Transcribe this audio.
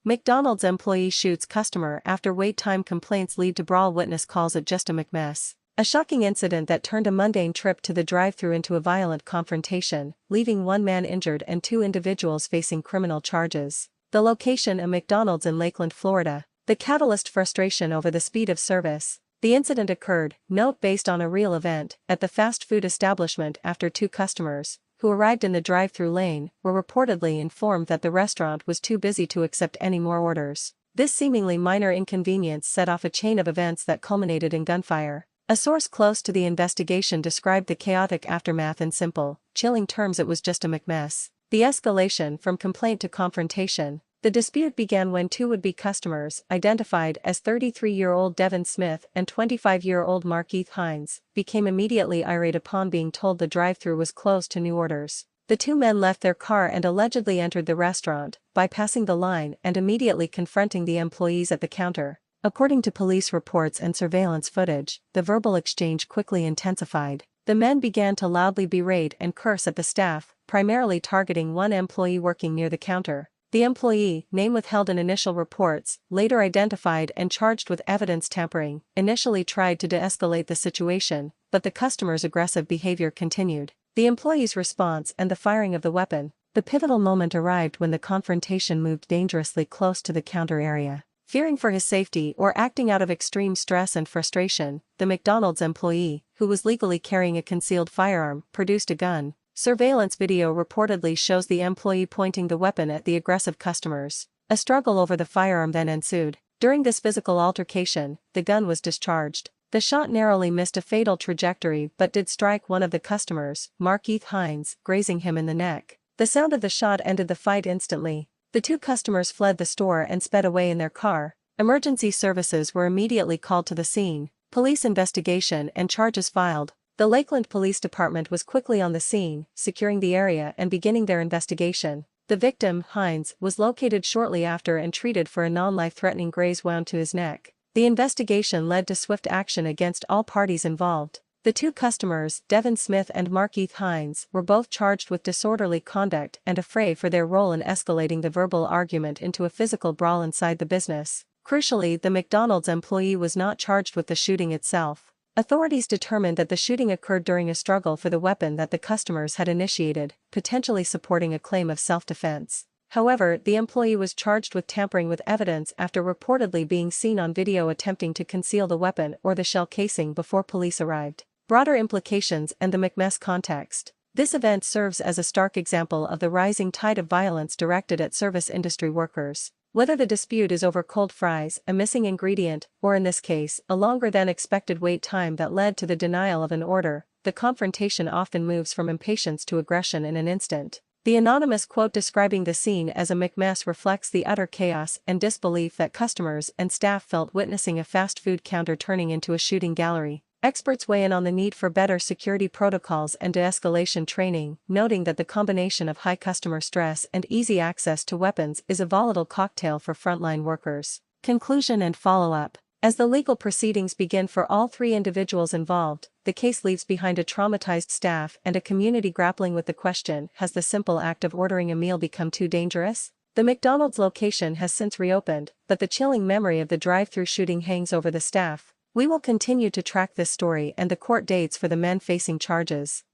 McDonald's employee shoots customer after wait time complaints lead to brawl, witness calls it just a McMess. A shocking incident that turned a mundane trip to the drive-thru into a violent confrontation, leaving one man injured and two individuals facing criminal charges. The location: a McDonald's in Lakeland, Florida. The catalyst: frustration over the speed of service. The incident occurred, note based on a real event, at the fast food establishment after two customers, who arrived in the drive-thru lane, were reportedly informed that the restaurant was too busy to accept any more orders. This seemingly minor inconvenience set off a chain of events that culminated in gunfire. A source close to the investigation described the chaotic aftermath in simple, chilling terms: it was just a McMess. The escalation from complaint to confrontation. The dispute began when two would-be customers, identified as 33-year-old Devin Smith and 25-year-old Markeith Hines, became immediately irate upon being told the drive-thru was closed to new orders. The two men left their car and allegedly entered the restaurant, bypassing the line and immediately confronting the employees at the counter. According to police reports and surveillance footage, the verbal exchange quickly intensified. The men began to loudly berate and curse at the staff, primarily targeting one employee working near the counter. The employee, name withheld in initial reports, later identified and charged with evidence tampering, initially tried to de-escalate the situation, but the customer's aggressive behavior continued. The employee's response and the firing of the weapon. The pivotal moment arrived when the confrontation moved dangerously close to the counter area. Fearing for his safety or acting out of extreme stress and frustration, the McDonald's employee, who was legally carrying a concealed firearm, produced a gun. Surveillance video reportedly shows the employee pointing the weapon at the aggressive customers. A struggle over the firearm then ensued. During this physical altercation, the gun was discharged. The shot narrowly missed a fatal trajectory but did strike one of the customers, Markeith Hines, grazing him in the neck. The sound of the shot ended the fight instantly. The two customers fled the store and sped away in their car. Emergency services were immediately called to the scene. Police investigation and charges filed. The Lakeland Police Department was quickly on the scene, securing the area and beginning their investigation. The victim, Hines, was located shortly after and treated for a non-life-threatening graze wound to his neck. The investigation led to swift action against all parties involved. The two customers, Devin Smith and Markeith Hines, were both charged with disorderly conduct and affray for their role in escalating the verbal argument into a physical brawl inside the business. Crucially, the McDonald's employee was not charged with the shooting itself. Authorities determined that the shooting occurred during a struggle for the weapon that the customers had initiated, potentially supporting a claim of self-defense. However, the employee was charged with tampering with evidence after reportedly being seen on video attempting to conceal the weapon or the shell casing before police arrived. Broader implications and the McMess context. This event serves as a stark example of the rising tide of violence directed at service industry workers. Whether the dispute is over cold fries, a missing ingredient, or in this case, a longer than expected wait time that led to the denial of an order, the confrontation often moves from impatience to aggression in an instant. The anonymous quote describing the scene as a McMess reflects the utter chaos and disbelief that customers and staff felt witnessing a fast food counter turning into a shooting gallery. Experts weigh in on the need for better security protocols and de-escalation training, noting that the combination of high customer stress and easy access to weapons is a volatile cocktail for frontline workers. Conclusion and follow-up. As the legal proceedings begin for all three individuals involved, the case leaves behind a traumatized staff and a community grappling with the question: has the simple act of ordering a meal become too dangerous? The McDonald's location has since reopened, but the chilling memory of the drive-thru shooting hangs over the staff. We will continue to track this story and the court dates for the men facing charges.